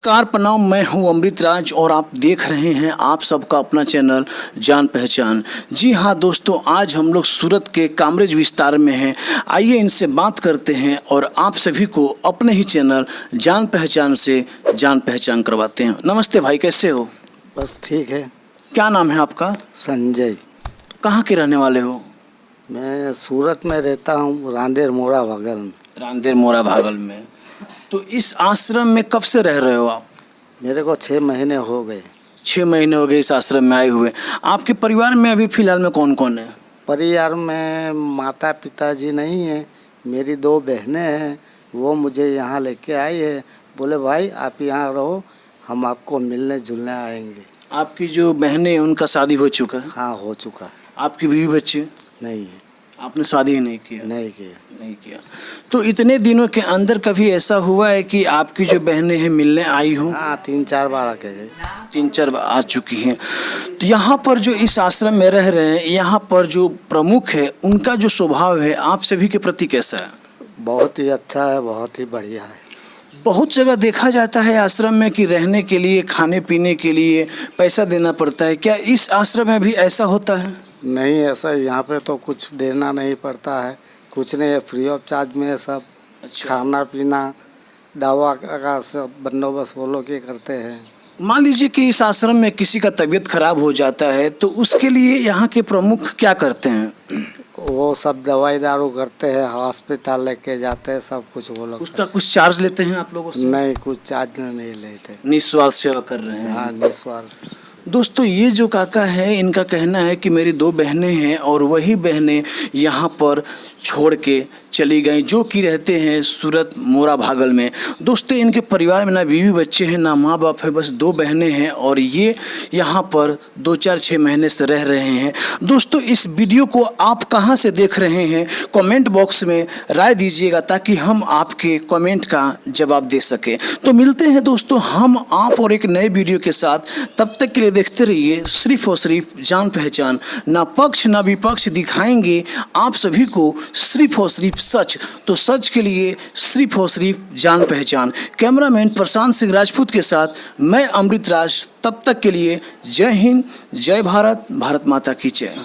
Car प्रणाम। मैं हूं अमृत राज और आप देख रहे हैं आप सबका अपना चैनल जान पहचान। जी हां दोस्तों, आज हम लोग सूरत के कामरेज विस्तार में हैं। आइए इनसे बात करते हैं और आप सभी को अपने ही चैनल जान पहचान से जान पहचान करवाते हैं। नमस्ते भाई, कैसे हो? बस ठीक है। क्या नाम है आपका? संजय। कहाँ के रहने वाले हो? मैं सूरत में रहता हूँ, रांदेर मोरा भागल में। रांदेर मोरा भागल में। तो इस आश्रम में कब से रह रहे हो आप? मेरे को 6 महीने हो गए। 6 महीने हो गए इस आश्रम में आए हुए। आपके परिवार में अभी फिलहाल में कौन कौन है? परिवार में माता पिताजी नहीं है, मेरी 2 बहनें हैं। वो मुझे यहाँ लेके आई है, बोले भाई आप यहाँ रहो, हम आपको मिलने जुलने आएंगे। आपकी जो बहनें हैं उनका शादी हो चुका है? हाँ, हो चुका। आपकी बीवी बच्चे? नहीं है। आपने शादी ही नहीं किया? नहीं किया। नहीं किया। तो इतने दिनों के अंदर कभी ऐसा हुआ है कि आपकी जो बहनें हैं मिलने आई हों? हाँ, 3-4 बार आके गए। 3-4 बार आ चुकी हैं। तो यहाँ पर जो इस आश्रम में रह रहे हैं, यहाँ पर जो प्रमुख है उनका जो स्वभाव है आप सभी के प्रति कैसा है? बहुत ही अच्छा है, बहुत ही बढ़िया है। बहुत जगह देखा जाता है आश्रम में कि रहने के लिए, खाने पीने के लिए पैसा देना पड़ता है। क्या इस आश्रम में भी ऐसा होता है? नहीं, ऐसा यहाँ पे तो कुछ देना नहीं पड़ता है, कुछ नहीं है, फ्री ऑफ चार्ज में है सब। अच्छा। खाना पीना दवा का सब बंदोबस्त वो लोग ही करते हैं। मान लीजिए कि इस आश्रम में किसी का तबीयत खराब हो जाता है तो उसके लिए यहाँ के प्रमुख क्या करते हैं? वो सब दवाई दारू करते हैं, हॉस्पिटल लेके जाते हैं, सब कुछ वो लोग। उसका कुछ चार्ज लेते हैं आप लोगों से? नहीं, कुछ चार्ज नहीं लेते। निस्वार्थ सेवा कर रहे हैं। हाँ, निस्वार्थ। दोस्तों, ये जो काका है इनका कहना है कि मेरी 2 बहनें हैं और वही बहनें यहाँ पर छोड़ के चली गई, जो कि रहते हैं सूरत मोरा भागल में। दोस्तों, इनके परिवार में ना बीवी बच्चे हैं ना माँ बाप है, बस 2 बहनें हैं और ये यहाँ पर 2-4-6 महीने से रह रहे हैं। दोस्तों, इस वीडियो को आप कहाँ से देख रहे हैं कमेंट बॉक्स में राय दीजिएगा ताकि हम आपके कमेंट का जवाब दे सकें। तो मिलते हैं दोस्तों हम आप और एक नए वीडियो के साथ। तब तक के लिए देखते रहिए सिर्फ और सिर्फ जान पहचान। ना पक्ष ना विपक्ष, दिखाएंगे आप सभी को सिर्फ और सिर्फ सच। तो सच के लिए सिर्फ और सिर्फ जान पहचान। कैमरामैन प्रशांत सिंह राजपूत के साथ मैं अमृत राज। तब तक के लिए जय हिंद, जय भारत, भारत माता की जय।